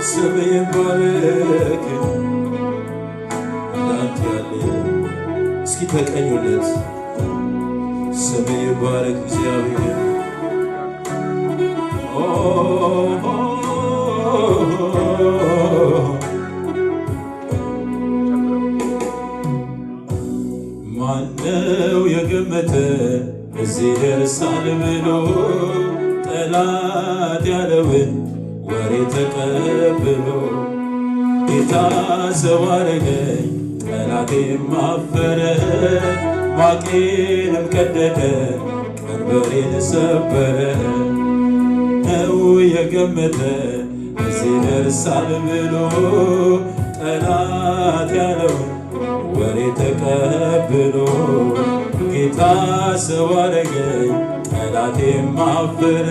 ስም ይባረክ እንዳንተ ያለ እስኪ ተቀኙለት። ስም ይባረክ እግዚአብሔር ማነው የገመተ እዚህ ደርሳል ብሎ ጠላት ያለውን ወሬ ተቀብሎ ጌታ ሰው አረገኝ ጠላቴም አፈረ ማቄንም ቀደደ ቀንበሬን ሰበረ ነው የገመተ እዚህ ደርሳል ብሎ ጠላት ያለውን ወሬ ተቀብሎ ጌታ ሰው አረገኝ ጠላቴም አፈረ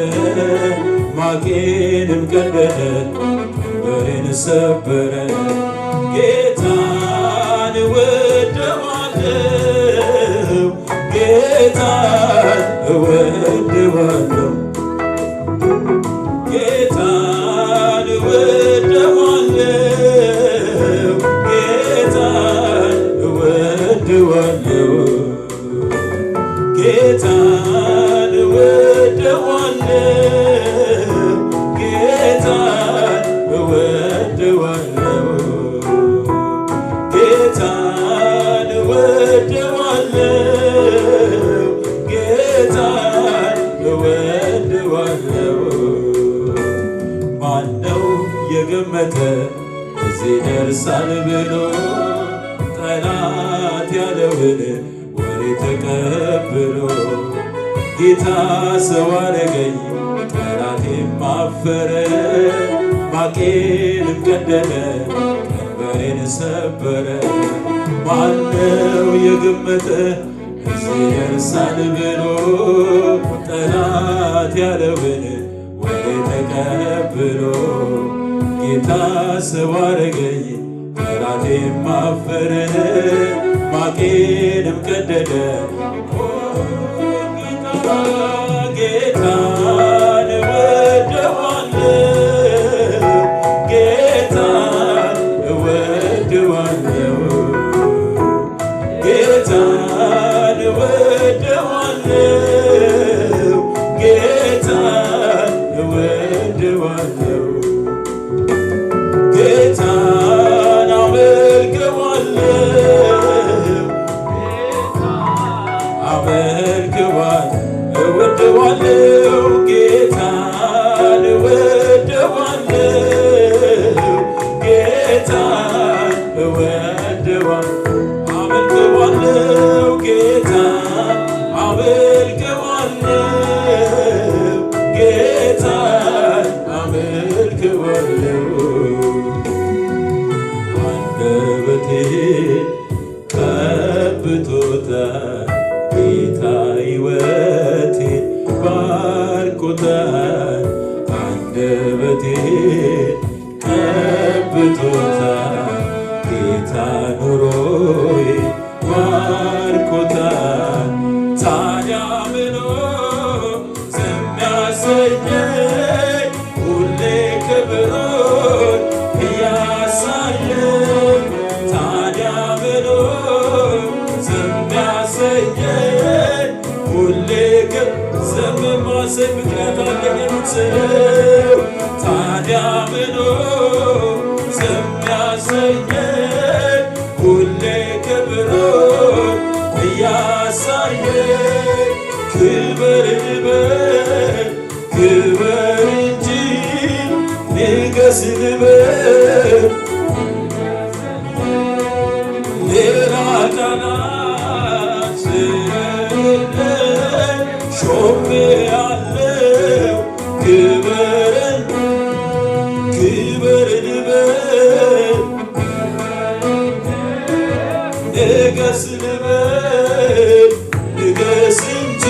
ማቄንም ቀደደ ቀንበሬን ሰበረ ጌታን እወደዋለሁ ጌታን እወደዋለሁ ጌታን እወደዋለሁ ጌታን እወደዋለሁ ጌታን እወደዋለሁ ጌታን እወደዋለሁ ጌታን እወደዋለሁ ጌታን እወደዋለሁ ማነው የገመተ እዚህ ደርሳል ብሎ ጠላት ያለውን ወሬ ተቀብሎ ጌታ ሰው አረገኝ ጠላቴም አፈረ ማቄንም ቀደደ ቀንበሬን ሰበረ ማነው የገመተ እዚህ ደርሳል ብሎ ጠላት ያለውን ወሬ ተቀብሎ ጌታ ሰው አረገኝ ጠላቴም አፈረ ማቄንም ቀደደ ጌታን እወደዋለሁ ጌታን እወደዋለሁ ጌታን እወደዋለሁ ጌታን እወደዋለሁ ጌታን አመልከዋለሁ አመልከዋለሁ እወደዋለሁ ጌታን እወደዋለሁ ጌታን እወደዋለሁ አመልከዋለሁ ጌታን አመልከዋለሁ ጌታን አመልከዋለሁ አንደበቴ ቀብቶታል ጌታ ሕይወቴን ባርኮታል አንደበቴን ቀብቶታል ጌታ ኑሮዬን ባርኮታል ታዲያ ምኖ ዝም ያሰኘኝ ሁሌ ክብሩን እያሳየኝ ታዲያ ምኖ ዝም ያሰኘኝ ሁሌ ዝም ማሰኝ ምክንያት አለኝ የምትለው ታዲያ ምኖ ዝም ያሰኘኝ ሁሌ ክብሩን እያሳየኝ ክብር ልበል ክብር እንጂ ንገስ ልበል ሌላ ቃላት ስለሌለኝ ሾሜአለሁ ክብርን ክብር ልበል ንገስ ልበል ንገስ እንጂ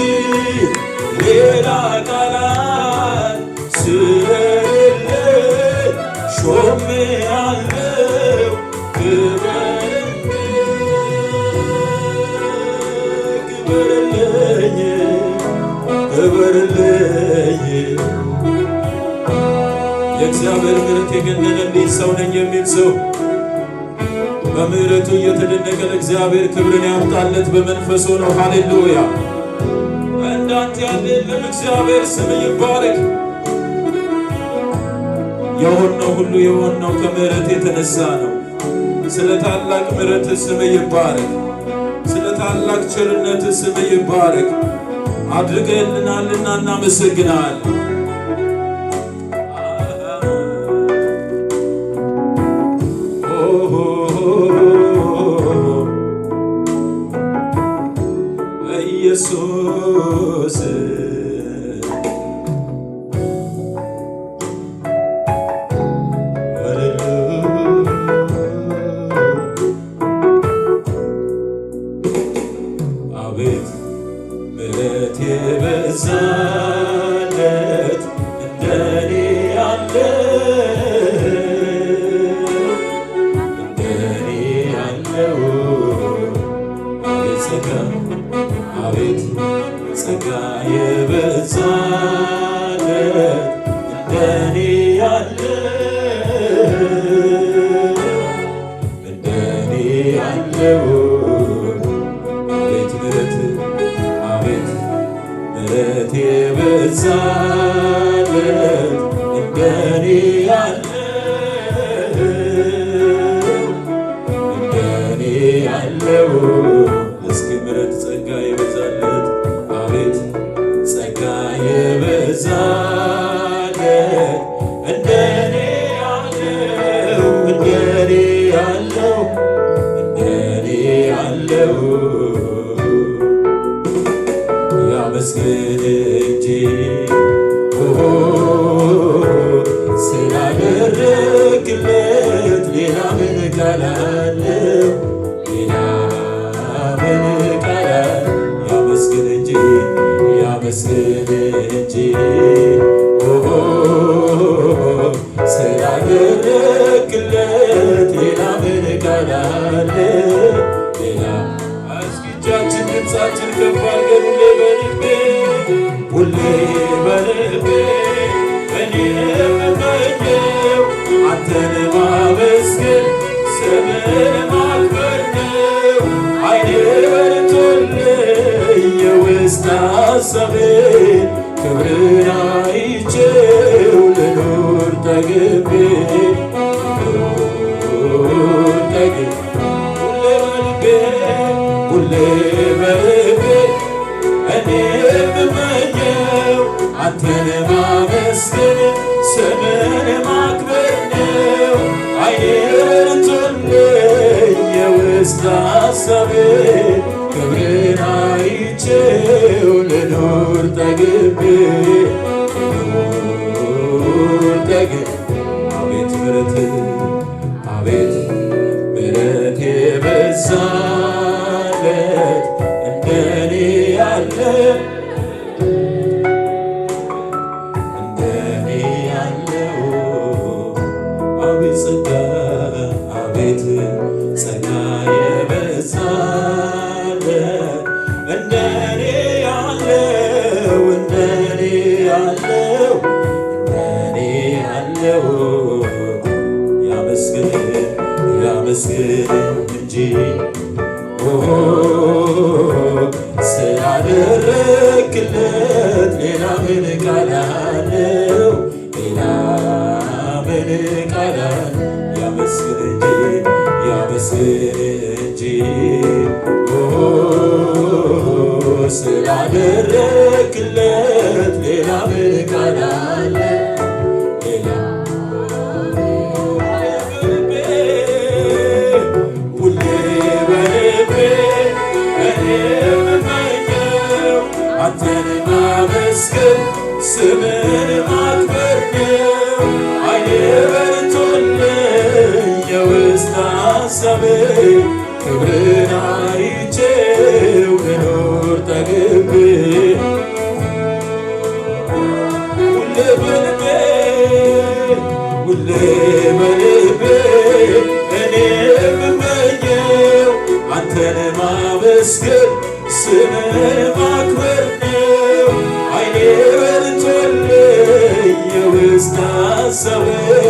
ሌላ ቃላት ስለሌለኝ ሾሜአለሁ ክብርን ክብርልኝ ክብርልኝ በእግዚአብሔር ምሕረት የገነነልኝ ሰው ነኝ የሚል ሰው በምሕረቱ እየተደነቀ ለእግዚአብሔር ክብርን ያምጣለት በመንፈሱ ነው። ሃሌሉያ! እንዳንተ ያለ የለም። እግዚአብሔር ስም ይባረክ። የሆነው ሁሉ የሆነው ከምሕረት የተነሳ ነው። ስለ ታላቅ ምሕረት ስም ይባረክ። ስለ ታላቅ ቸርነት ስም ይባረክ። አድርገህልናልና እናመሰግናለን። ኢየሱስ አቤት ምሕረት የበዛለት እንደኔ ያለ እንደኔ ያለው አቤት ጸጋ የበዛለት እንደኔ ያለ እንደኔ ያለው አቤት ምሕረት የበዛለት እንደኔ ያለ እንደኔ ያለው እስኪ ምሕረት ጸጋ የበዛለት አቤት ጸጋ የበዛለት እንደኔ ያለው እንደኔ ያለው እንደኔ ያለው ያመስግን እንጂ ስላደረግለት ሌላ ምን ቃል አለው? ሌላ ምን ቃል አለው? ያመስግን እንጂ ያመስግን እንጂ ስላደረግለት ሌላ ምን ቃል አለው? ሌላ እስኪ እጃችን ድምፃችን ከፍ አድርገን ሁሌ በልቤ እኔ የምመኘው አንተን ማመስገን ስምህን ማክበር ነው። ዓይኔ በርቶልኝ የውስጥ ሐሳቤን ክብርን አይቼው ልኑር ጠግቤ ሁሌ በልቤ እኔ የምመኘው አንተን ማመስገን ስምህን ማክበር ነው። ዓይኔ በርቶልኝ የውስጥ ሐሳቤን ክብርን አይቼው ልኑር ጠግቤ አቤት ምሕረት አቤት ምሕረት የበዛለት እንደኔ ያለ እንደኔ ያለው አቤት ጸጋ አቤት ጸጋ የበዛለት እንደኔ ያለው እንደኔ ያለው እንደኔ ያለው ያመስግን እንጂ ስላደረግለት ሌላ ምን ቃል አለው? ሌላ ምን ቃል አለው? ያመስግን እንጂ ስላደረግለት ሌላ ምን ቃል አለው? አንተን ማመስገን ስምህን ማክበር ነው። ዓይኔ በርቶልኝ የውስጥ ሐሳቤን ክብርን አይቼው ልኑር ጠግቤ ሁሌ በልቤ እኔ የምመኘው አንተን ማመስገን ስምህን ማክበር ነው። ዓይኔ በርቶልኝ የውስጥ ሐሳቤን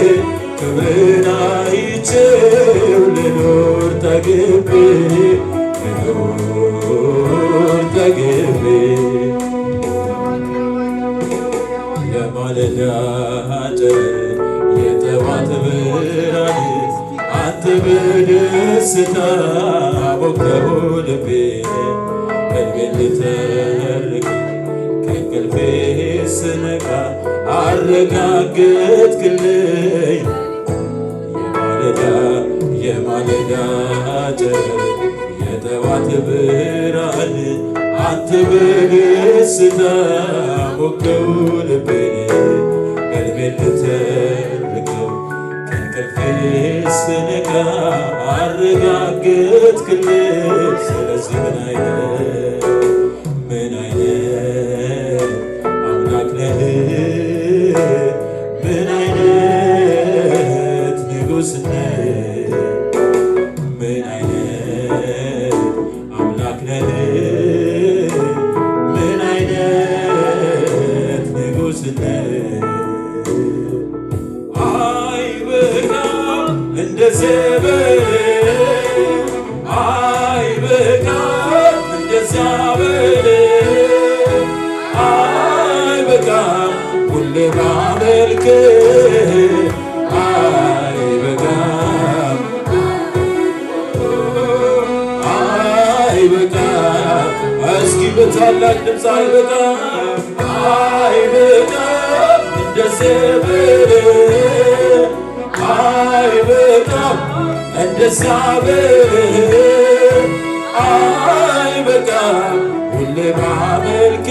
በደስታ ሞላው ልቤን ቀልቤን ልተርክ ከእንቅልፌ ስነቃ አረጋገጥክልኝ የማለዳ ጨረር የጠዋት ብርሃን አንተ በደስታ ሞላው ልቤን ቀልቤን ልተርከው ከእንቅልፌ ስነቃ አረጋገጥክልኝ። ስለዚህ ምን አይነት አምላክ ነህ፣ ምን አይነት ንጉሥ ነህ፣ ምን አይነት አምላክ ነህ፣ ምን አይነት ንጉሥ ነህ። አይበቃም እንደ ዘመን አይበቃም እንደዚያ በል አይበቃም ሁሌ ማመልክ አይበቃም አይበቃም እስኪ በታላቅ ድምፅ አይበቃም አይበቃም እንደዚያ በል አይበቃም እንደዚያ በል አይበቃም ሁሌ ማመልክ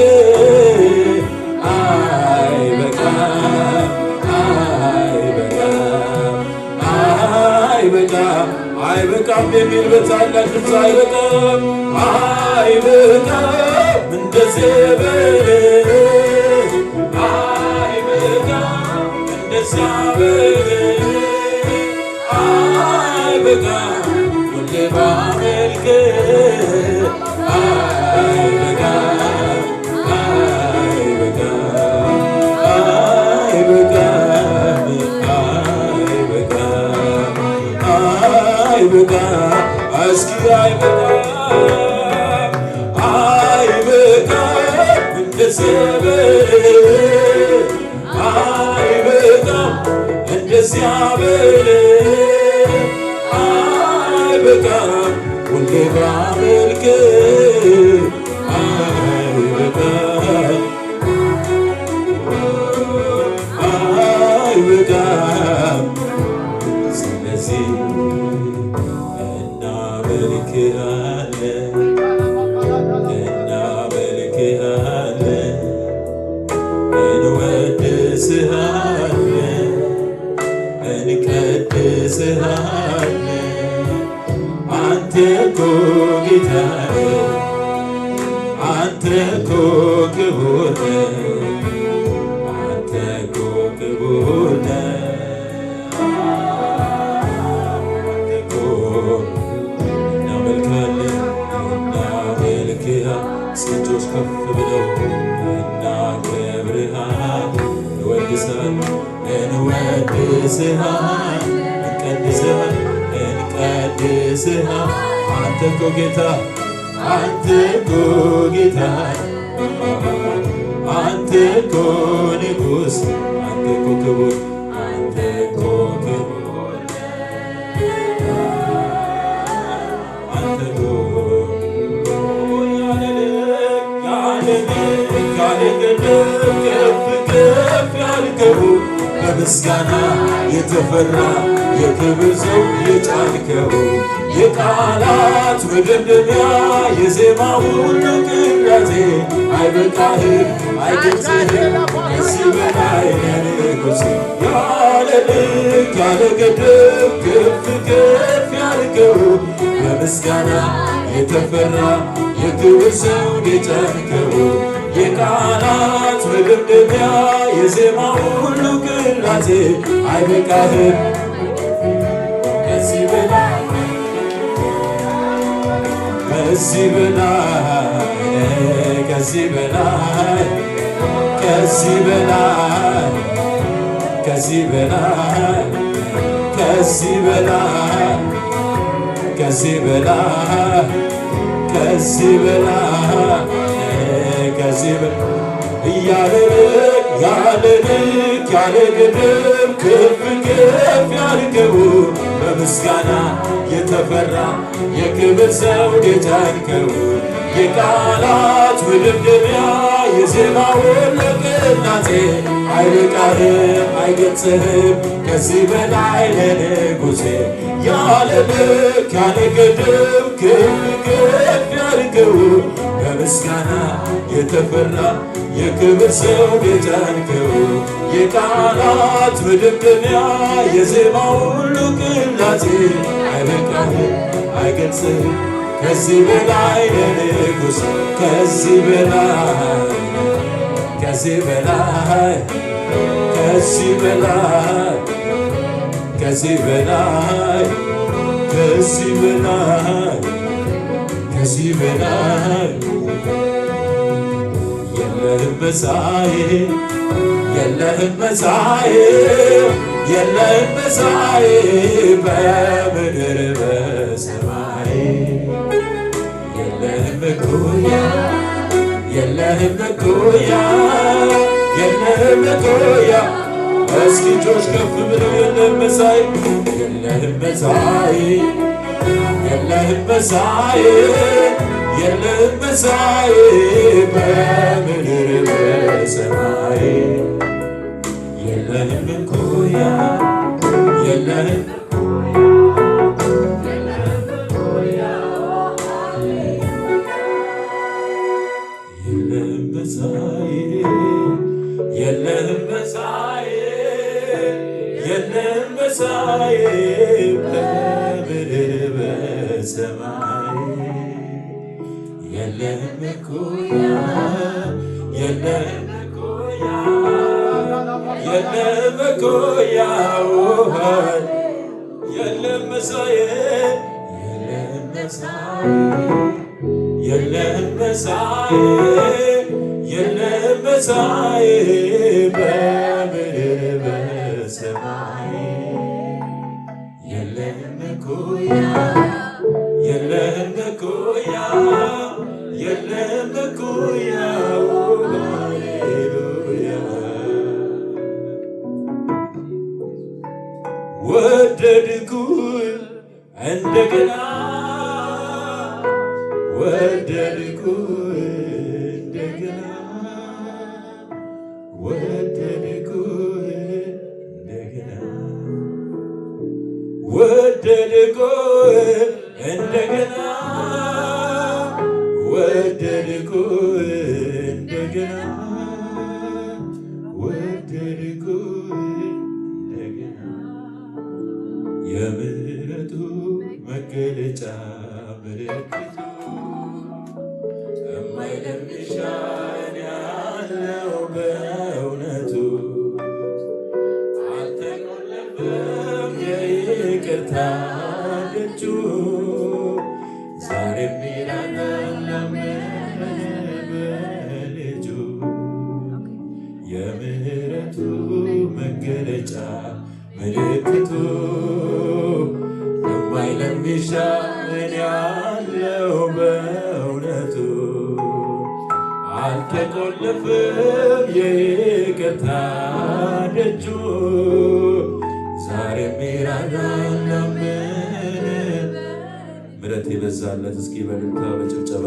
አይበቃም አይበቃም አይበቃም አይበቃም የሚል በታላቅ ድምፅ አይበቃም አይበቃም እንደዚያ በል አይበቃም እንደዚያ በል አይበቃም ሁሌ ማመልክ አይበቃም አይበቃም አይበቃም አይበቃም አይበቃም እስኪ አይበቃም አይበቃም እንደዚያ በል አይበቃም እንደዚያ በል አይበቃም ሁሌ ባመልክ አይበቃም አይበቃም። ስለዚህ እናመልክሃለን እናመልክሃለን እንወድስሃለን እንቀድስሃለን አንተ እኮ ጌታ ነህ አንተ እኮ ክቡር ነህ አንተ እኮ ክቡር ነህ አንተ እኮ እናመልክሃለን እናመልክሃለን እጆች ከፍ ብለው እናከብርሃለን እንወድስሃለን እንቀድስሃለን እንቀድስሃለን አንተ እኮ ጌታ አንተ እኮ ጌታ አንተ እኮ ንጉሥ አንተ እኮ ክቡር አንተ እኮ ክቡር አንተ እኮ ያለ ገደብ ከፍ ከፍ ያልከው በምስጋና የተፈራ የክብር ሰው የጫንከው የቃላት መደምደሚያ የዜማ ሁሉ ቅራቴ አይበቃህም አይገልጽህም ከዚህ በላይ ንጉሥ ያለ ልክ ያለ ገደብ ከፍ ከፍ ያልከው በምስጋና የተፈራ የክብር ሰው የጫንከው የቃላት መደምደሚያ የዜማ ሁሉ ቅራቴ አይበቃህም ከዚህ በላይ ከዚህ በላይ ከዚህ በላይ ከዚህ በላይ ከዚህ በላይ ከዚህ በላይ ከዚህ በላይ ከዚህ በላይ ከዚህ በላይ እያለ ያለ ልክ ያለ ገደብ ከፍ ከፍ ያልከው በምስጋና የተፈራ የክብር ዘውድ የጫንከው የቃላት ውድብድቢያ የዜማ ሁሉ ቅላጼ አይበቃህም አይገልጽህም ከዚህ በላይ ለንጉሴ ያለ ልክ ያለ ገደብ ከፍ ያድርገው በምስጋና የተፈራ የክብር ዘውድ የጫንከው የቃላት መደምደሚያ የዜማ ሁሉ ቅላጼ አይበቃህም አይገልጽህም ከዚህ በላይ ለንጉሥ ከዚህ በላይ ከዚህ በላይ ከዚህ በላይ ከዚህ በላይ ከዚህ በላይ ከዚህ በላይ የለህም መሳዬ የለህም መሳዬ የለህም መሳዬ በምድር በሰማይ የለህም እኩያ የለህም እኩያ የለህም እኩያ እስኪ እጆች ከፍ ብለው የለህም መሳይ የለህም መሳይ የለህም መሳይ የለህም መሳይ በምድር በሰማይ የለህም እኩያ የለህም የለህም መሳይ የለህም መሳይ በምድር በሰማይ የለህም እኩያ የለህም እኩያ የለህም እኩያ የለህም መሳይ የለህም መሳይ የለህም መሳይ የለህም መሳይ በምድር በሰማይ የለህም እኩያ የለህም እኩያ የለህም እኩያ ሃሌሉያ ወደድኩህ እንደገና ወደድኩህ እንደገና ወደድኩህ እንደገና ወደድኩህ እንደገና ወደድኩህ እንደገና ወደድኩህ እንደገና የምህረቱ መገለጫ ምልክቱ የማይለምሻን ያለው በእውነቱ አልተቆለፈም የይቅርታ ደጁ ዛሬም ይላል በልጁ የምህረቱ መገለጫ ምልክቱ የማይለምሻን ያለው በእውነቱ አልተቆለፈም የይቅርታ ደጁ ዛሬም ይራራል ለምን ምሕረት የበዛለት እስኪ በልልታ በጭብጨባ